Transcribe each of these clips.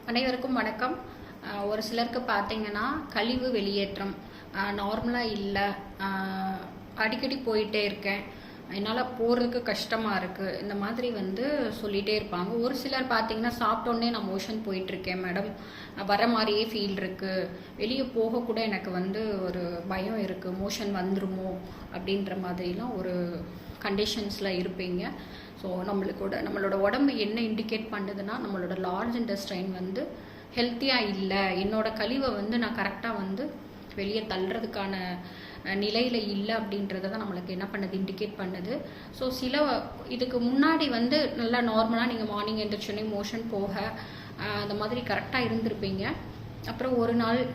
அனைவருக்கும் வணக்கம். ஒரு சிலருக்கு பார்த்தீங்கன்னா கழிவு வெளியேற்றம் நார்மலாக இல்லை, அடிக்கடி போயிட்டே இருக்கேன், என்னால் போகிறதுக்கு கஷ்டமாக இருக்குது, இந்த மாதிரி சொல்லிகிட்டே இருப்பாங்க. ஒரு சிலர் பார்த்தீங்கன்னா சாப்பிட்டோன்னே நான் மோஷன் போயிட்டுருக்கேன் மேடம், வர மாதிரியே ஃபீல் இருக்குது, வெளியே போகக்கூட எனக்கு ஒரு பயம் இருக்குது, மோஷன் வந்துருமோ அப்படின்ற மாதிரிலாம் ஒரு கண்டிஷன்ஸில் இருப்பீங்க. ஸோ நம்மளோட உடம்பு என்ன இண்டிகேட் பண்ணுதுன்னா, நம்மளோட லார்ஜ் இன்டெஸ்டைன் ஹெல்த்தியாக இல்லை, என்னோடய கழிவை நான் கரெக்டாக வெளியே தள்ளுறதுக்கான நிலையில் இல்லை அப்படின்றத தான் நம்மளுக்கு என்ன பண்ணுது, இண்டிகேட் பண்ணுது. ஸோ இதுக்கு முன்னாடி நல்லா நார்மலாக நீங்கள் மார்னிங் எழுந்திரிச்சோன்னே மோஷன் போக அந்த மாதிரி கரெக்டாக இருந்திருப்பீங்க. அப்புறம் ஒரு நாள்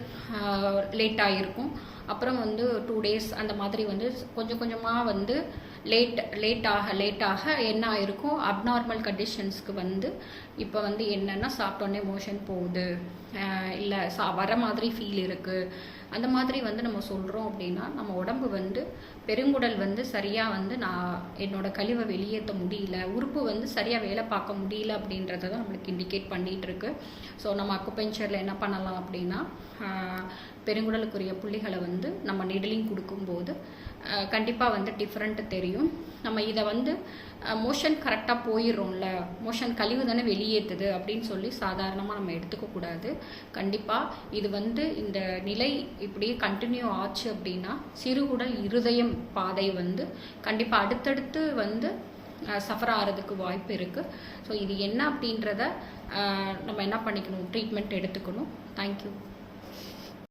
லேட் ஆகிருக்கும், அப்புறம் 2 days அந்த மாதிரி கொஞ்சம் கொஞ்சமாக லேட் ஆக என்ன ஆகிருக்கும், அப்நார்மல் கண்டிஷன்ஸ்க்கு இப்போ என்னென்னா சாப்பிட்டோன்னே மோஷன் போகுது, இல்லை வர மாதிரி ஃபீல் இருக்குது, அந்த மாதிரி நம்ம சொல்கிறோம் அப்படின்னா நம்ம உடம்பு பெருங்குடல் சரியாக நான் என்னோட கழிவை வெளியேற்ற முடியல, உறுப்பு சரியாக வேலை பார்க்க முடியல அப்படின்றத தான் நம்மளுக்கு இண்டிகேட் பண்ணிகிட்டு இருக்கு. ஸோ நம்ம அக்குபஞ்சரில் என்ன பண்ணலாம் அப்படின்னா, பெருங்குடலுக்குரிய புள்ளிகளை நம்ம நிடலிங் கொடுக்கும்போது கண்டிப்பாக டிஃப்ரெண்ட் தெரியும். நம்ம இதை மோஷன் கரெக்டாக போயிடுறோம்ல, மோஷன் கழிவு தானே வெளியேற்றுது அப்படின்னு சொல்லி சாதாரணமாக நம்ம எடுத்துக்கக்கூடாது. கண்டிப்பாக இது இந்த நிலை இப்படியே கண்டினியூ ஆச்சு அப்படின்னா சிறுகுடல் இருதயம் பாதை கண்டிப்பாக அடுத்தடுத்து சஃபர் ஆகிறதுக்கு வாய்ப்பு இருக்குது. ஸோ இது என்ன அப்படின்றத நம்ம என்ன பண்ணிக்கணும், ட்ரீட்மெண்ட் எடுத்துக்கணும். தேங்க்யூ.